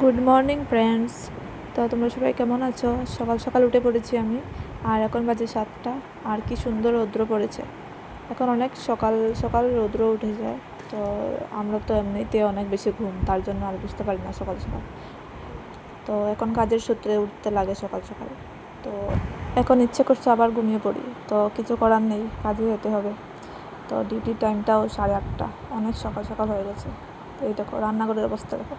Good morning friends. তো তোমরা সবাই কেমন আছো? সকাল সকাল উঠে পড়েছি আমি, আর এখন বাজে 7টা। আর কি সুন্দর রৌদ্র পড়েছে। এখন অনেক সকাল সকাল রৌদ্র উঠে যায়। তো আমরা তো এমনিতে অনেক বেশি ঘুম, তার জন্য আর বুঝতে পারি না সকাল সকাল। তো এখন কাজের সূত্রে উঠতে লাগে সকাল সকাল। তো এখন ইচ্ছে করছে আবার ঘুমিয়ে পড়ি, তো কিছু করার নেই, কাজে যেতে হবে। তো ডিউটির টাইমটাও 8:30, অনেক সকাল সকাল হয়ে গেছে। তো এই দেখো রান্নাঘরের অবস্থা দেখো,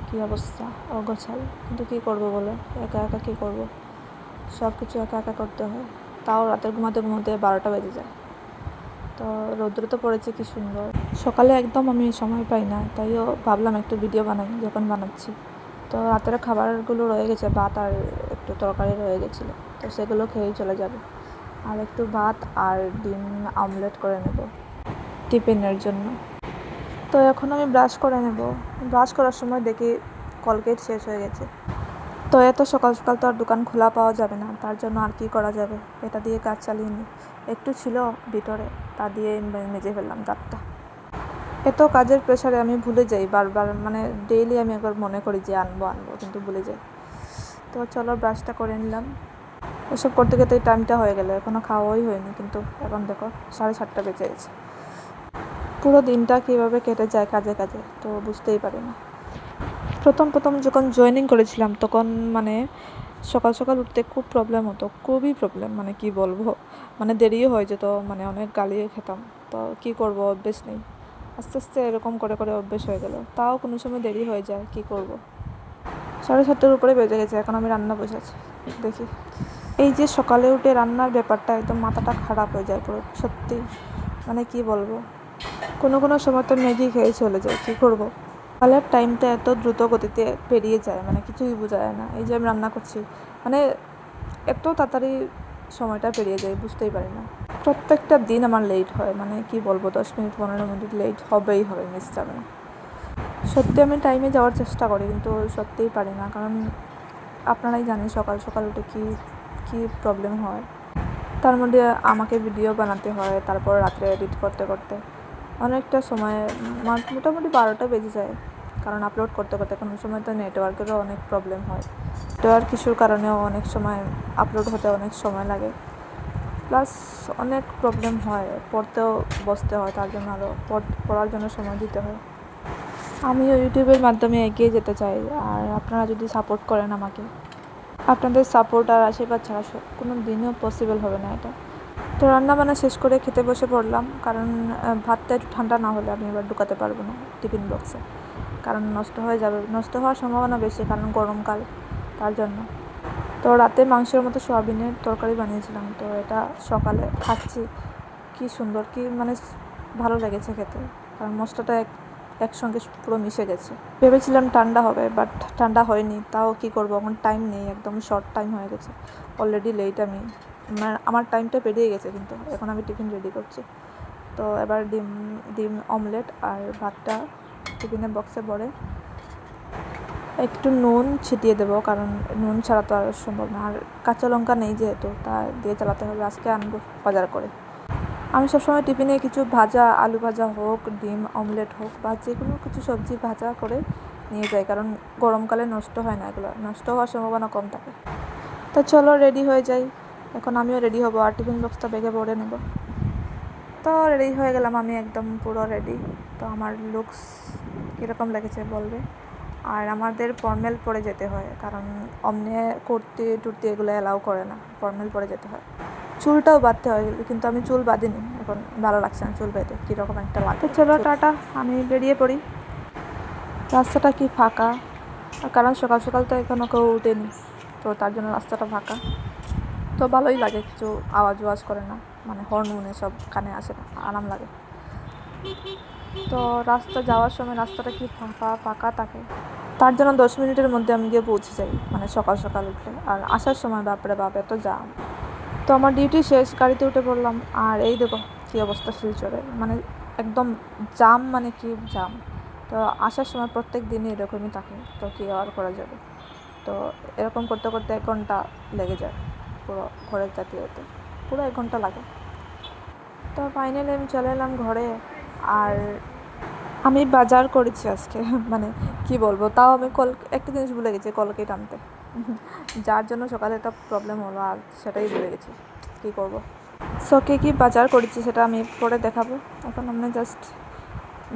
কী অবস্থা, অগোছাল। কিন্তু কী করবো বলো, একা একা কী করবো, সব কিছু একা একা করতে হয়। তাও রাতের ঘুমাতে ঘুমাতে 12টা বেজে যায়। তো রৌদ্র তো পড়েছে কি সুন্দর। সকালে একদম আমি সময় পাই না, তাইও ভাবলাম একটু ভিডিও বানাই। যখন বানাচ্ছি তো রাতের খাবারগুলো রয়ে গেছে, ভাত আর একটু তরকারি রয়ে গেছিলো, তো সেগুলো খেয়েই চলে যাবে। আর একটু ভাত আর ডিম অমলেট করে নেব টিফিনের জন্য। তো এখন আমি ব্রাশ করে নেব। ব্রাশ করার সময় দেখি কলগেট শেষ হয়ে গেছে। তো এত সকাল সকাল তো আর দোকান খোলা পাওয়া যাবে না, তার জন্য আর কি করা যাবে, এটা দিয়ে কাজ চালিয়ে নিই। একটু ছিল ভিতরে, তা দিয়ে মেজে ফেললাম দাঁতটা। এত কাজের প্রেশারে আমি ভুলে যাই বারবার, মানে ডেইলি আমি একবার মনে করি যে আনবো আনবো, কিন্তু ভুলে যাই। তো চলো ব্রাশটা করে নিলাম। এসব করতে করতে টাইমটা হয়ে গেল, এখনও খাওয়াই হয়নি, কিন্তু এখন দেখো 7:30 বেজে গেছে। পুরো দিনটা কীভাবে কেটে যায় কাজে কাজে, তো বুঝতেই পারি না। প্রথম প্রথম যখন জয়েনিং করেছিলাম তখন মানে সকাল সকাল উঠতে খুব প্রবলেম হতো, খুবই প্রবলেম, মানে কি বলবো, মানে দেরিও হয়ে যেত, মানে অনেক গালিও খেতাম। তো কি করব, অভ্যেস নেই। আস্তে আস্তে এরকম করে করে অভ্যেস হয়ে গেল, তাও কোনো সময় দেরি হয়ে যায়, কি করব। 7:30 উপরে বেজে গেছে, এখন আমি রান্না বসেছি। দেখি, এই যে সকালে উঠে রান্নার ব্যাপারটা একদম মাথাটা খারাপ হয়ে যায় পুরো, সত্যি। মানে কি বলবো, কোনো কোনো সময় তো ম্যাগি খেয়ে চলে যায়, কী করবো। সকালের টাইমটা এত দ্রুত গতিতে পেরিয়ে যায়, মানে কিছুই বোঝা যায় না। এই যে আমি রান্না করছি, মানে এত তাড়াতাড়ি সময়টা পেরিয়ে যায়, বুঝতেই পারি না। প্রত্যেকটা দিন আমার লেট হয়, মানে কি বলবো, 10 মিনিট 15 মিনিট লেট হবেই হবে, মিস যাবে না। সত্যি আমি টাইমে যাওয়ার চেষ্টা করি, কিন্তু সত্যিই পারি না, কারণ আপনারাই জানেন সকাল সকাল উঠে কী কী প্রবলেম হয়। তার মধ্যে আমাকে ভিডিও বানাতে হয়, তারপর রাত্রে এডিট করতে করতে অনেকটা সময়, মোটামুটি 12টা বেজে যায়। কারণ আপলোড করতে করতে কোনো সময় তো নেটওয়ার্কেরও অনেক প্রবলেম হয়, নেটওয়ার্ক ইস্যুর কারণেও অনেক সময় আপলোড হতে অনেক সময় লাগে। প্লাস অনেক প্রবলেম হয়, পড়তেও বসতে হয়, তার জন্য আরও পড়ার জন্য সময় দিতে হয়। আমিও ইউটিউবের মাধ্যমে এগিয়ে যেতে চাই, আর আপনারা যদি সাপোর্ট করেন আমাকে, আপনাদের সাপোর্ট আর আশীর্বাদ ছাড়া কোনো দিনও পসিবল হবে না এটা। তো রান্নাবান্না শেষ করে খেতে বসে পড়লাম, কারণ ভাতটা একটু ঠান্ডা না হলে আমি এবার ঢুকাতে পারবো না টিফিন বক্সে, কারণ নষ্ট হয়ে যাবে, নষ্ট হওয়ার সম্ভাবনা বেশি, কারণ গরমকাল, তার জন্য। তো রাতে মাংসের মতো সোয়াবিনের তরকারি বানিয়েছিলাম, তো এটা সকালে খাচ্ছি। কি সুন্দর, কি মানে ভালো লেগেছে খেতে, কারণ মশলাটা একসঙ্গে পুরো মিশে গেছে। ভেবেছিলাম ঠান্ডা হবে, বাট ঠান্ডা হয়নি। তাও কি করবো, আমার টাইম নেই, একদম শর্ট টাইম হয়ে গেছে, অলরেডি লেট আমি, আমার টাইমটা পেরিয়ে গেছে, কিন্তু এখন আমি টিফিন রেডি করছি। তো এবার ডিম ডিম অমলেট আর ভাতটা টিফিনের বক্সে ভরে একটু নুন ছিটিয়ে দেবো, কারণ নুন ছাড়া তো আর সম্ভব না। আর কাঁচা লঙ্কা নেই যেহেতু, তা দিয়ে চালাতে হবে, আজকে আনবো বাজার করে। আমি সবসময় টিফিনে কিছু ভাজা, আলু ভাজা হোক, ডিম অমলেট হোক, বা যে কোনো কিছু সবজি ভাজা করে নিয়ে যাই, কারণ গরমকালে নষ্ট হয় না, এগুলো নষ্ট হওয়ার সম্ভাবনা কম থাকে। তো চলো রেডি হয়ে যাই, এখন আমিও রেডি হব আর টিফিন বক্সটা ব্যাগে ভরে নেব। তো রেডি হয়ে গেলাম আমি, একদম পুরো রেডি। তো আমার লুকস কীরকম লেগেছে বলবে। আর আমাদের ফর্মাল পরে যেতে হয়, কারণ অমনি কুর্তি টুর্তি এগুলো অ্যালাউ করে না, ফর্মাল পরে যেতে হয়। চুলটাও বাঁধতে হয়, কিন্তু আমি চুল বাঁধিনি, এখন ভালো লাগছে না চুল বেঁধে, কীরকম একটা লাগে। চলো টাটা, আমি বেরিয়ে পড়ি। রাস্তাটা কি ফাঁকা, কারণ সকাল সকাল তো এখনও কেউ উঠেনি, তো তার জন্য রাস্তাটা ফাঁকা। তো ভালোই লাগে, কিছু আওয়াজ করে না, মানে হর্ন মনে সব কানে আসে না, আরাম লাগে। তো রাস্তা যাওয়ার সময় রাস্তাটা কি ফাঁকা ফাঁকা থাকে, তার জন্য 10 মিনিটের মধ্যে আমি গিয়ে পৌঁছে যাই, মানে সকাল সকাল উঠলে। আর আসার সময় বাপরে বাপ এত জাম। তো আমার ডিউটি শেষ, গাড়িতে উঠে পড়লাম, আর এই দেখো কী অবস্থা শিলচরে, মানে একদম জাম, মানে কি জাম। তো আসার সময় প্রত্যেক দিনই এরকমই থাকে, তো কী আর করা যাবে। তো এরকম করতে করতে 1 ঘন্টা লেগে যায় পুরো ঘরে যেতে যেতে, পুরো 1 ঘন্টা লাগে। তো ফাইনালি আমি চলে এলাম ঘরে। আর আমি বাজার করেছি আজকে, মানে কি বলবো, তাও আমি একটা জিনিস ভুলে গেছি, কলকেট আনতে। যার জন্য সকালে একটা প্রবলেম হলো, আর সেটাই ভুলে গেছি, কী করব। সো কী বাজার করেছি সেটা আমি পরে দেখাবো, এখন আমি জাস্ট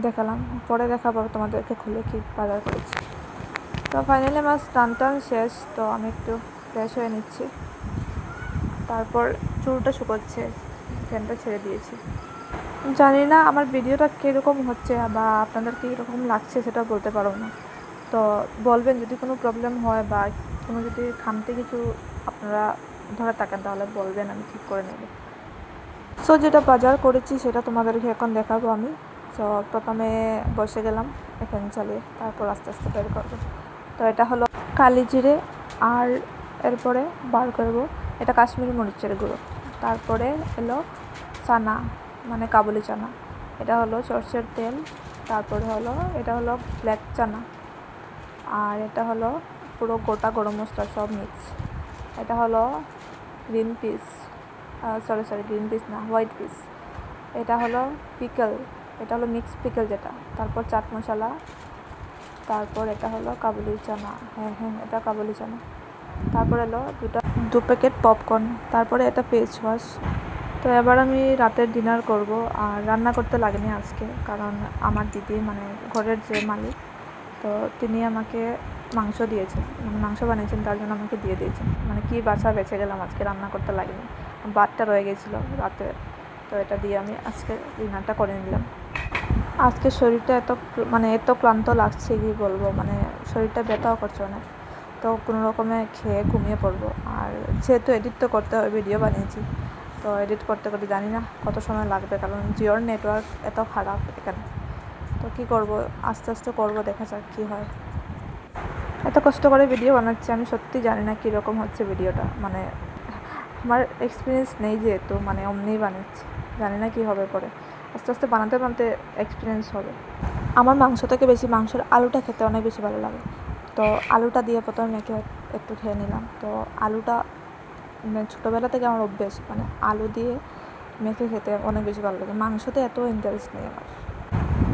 দেখালাম, পরে দেখাবো তোমাদেরকে খুলে কী বাজার করেছি। তো ফাইনালি আমার স্নান টান শেষ, তো আমি একটু ফ্রেশ হয়ে নিচ্ছি, তারপর চুলটা শুকোচ্ছে, ফ্যানটা ছেড়ে দিয়েছি। জানি না আমার ভিডিওটা কীরকম হচ্ছে বা আপনাদের কীরকম লাগছে সেটা বলতে পারবো না, তো বলবেন যদি কোনো প্রবলেম হয় বা কোনো যদি খামতে কিছু আপনারা ধরে থাকেন তাহলে বলবেন, আমি ঠিক করে নেব। সো যেটা বাজার করেছি সেটা তোমাদেরকে এখন দেখাবো আমি। সো প্রথমে বসে গেলাম ফ্যান চালিয়ে, তারপর আস্তে আস্তে বের করবো। তো এটা হলো কালি জিরে, আর এরপরে বার করব এটা কাশ্মীরি মরিচের গুঁড়ো, তারপরে এলো চানা মানে কাবুলি চানা, এটা হলো সরষের তেল, তারপরে হলো এটা হলো ব্ল্যাক চানা, আর এটা হলো পুরো গোটা গরম মশলা সব মিক্স, এটা হলো green piece, sorry green piece না, হোয়াইট পিস, এটা হলো পিকল, এটা হলো মিক্স পিকল যেটা, তারপর চাট মশলা, তারপর এটা হলো কাবুলি চানা, হ্যাঁ এটা কাবুলি চানা, তারপর এলো দু প্যাকেট পপকর্ন, তারপরে এটা ফেস ওয়াশ। তো এবার আমি রাতের ডিনার করব, আর রান্না করতে লাগেনি আজকে, কারণ আমার দিদি মানে ঘরের যে মালিক, তো তিনি আমাকে মাংস দিয়েছেন, মানে মাংস বানিয়েছেন, তার জন্য আমাকে দিয়ে দিয়েছেন, মানে কি বাছা বেঁচে গেলাম, আজকে রান্না করতে লাগেনি, ভাতটা রয়ে গেছিলো রাতে, তো এটা দিয়ে আমি আজকে ডিনারটা করে নিলাম। আজকে শরীরটা এত ক্লান্ত লাগছে, কি বলবো, মানে শরীরটা ব্যথাও করছে অনেক, তো কোনো রকমে খেয়ে ঘুমিয়ে পড়বো। আর যেহেতু এডিট তো করতে হবে, ভিডিও বানিয়েছি, তো এডিট করতে করতে জানি না কত সময় লাগবে, কারণ জিওর নেটওয়ার্ক এত খারাপ এখানে, তো কী করব, আস্তে আস্তে করবো, দেখা যাক কী হয়। এত কষ্ট করে ভিডিও বানাচ্ছি, আমি সত্যি জানি না কীরকম হচ্ছে ভিডিওটা, মানে আমার এক্সপিরিয়েন্স নেই যেহেতু, মানে অমনিই বানাচ্ছি, জানি না কী হবে পরে, আস্তে আস্তে বানাতে বানাতে এক্সপিরিয়েন্স হবে। আমার মাংস থেকে বেশি মাংসের আলুটা খেতে অনেক বেশি ভালো লাগে, তো আলুটা দিয়ে প্রথমে মেখে একটু খেয়ে নিলাম। তো আলুটা ছোটোবেলা থেকে আমার অভ্যেস, মানে আলু দিয়ে মেখে খেতে অনেক বেশি ভালো লাগে, মাংসতে এত ইন্টারেস্ট নেই আমার,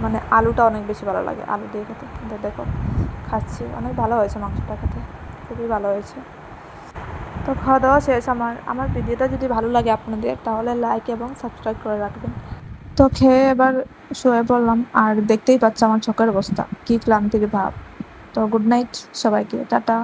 মানে আলুটা অনেক বেশি ভালো লাগে আলু দিয়ে খেতে। দেখো খাচ্ছি, অনেক ভালো হয়েছে মাংসটা খেতে, খুবই ভালো হয়েছে। তো খাওয়া দাওয়া শেষ আমার ভিডিওটা যদি ভালো লাগে আপনাদের, তাহলে লাইক এবং সাবস্ক্রাইব করে রাখবেন। তো খেয়ে এবার শুয়ে পড়লাম, আর দেখতেই পাচ্ছ আমার চোখের অবস্থা, কী ক্লান্তির ভাব। তো গুড নাইট সবাইকে, টাটা।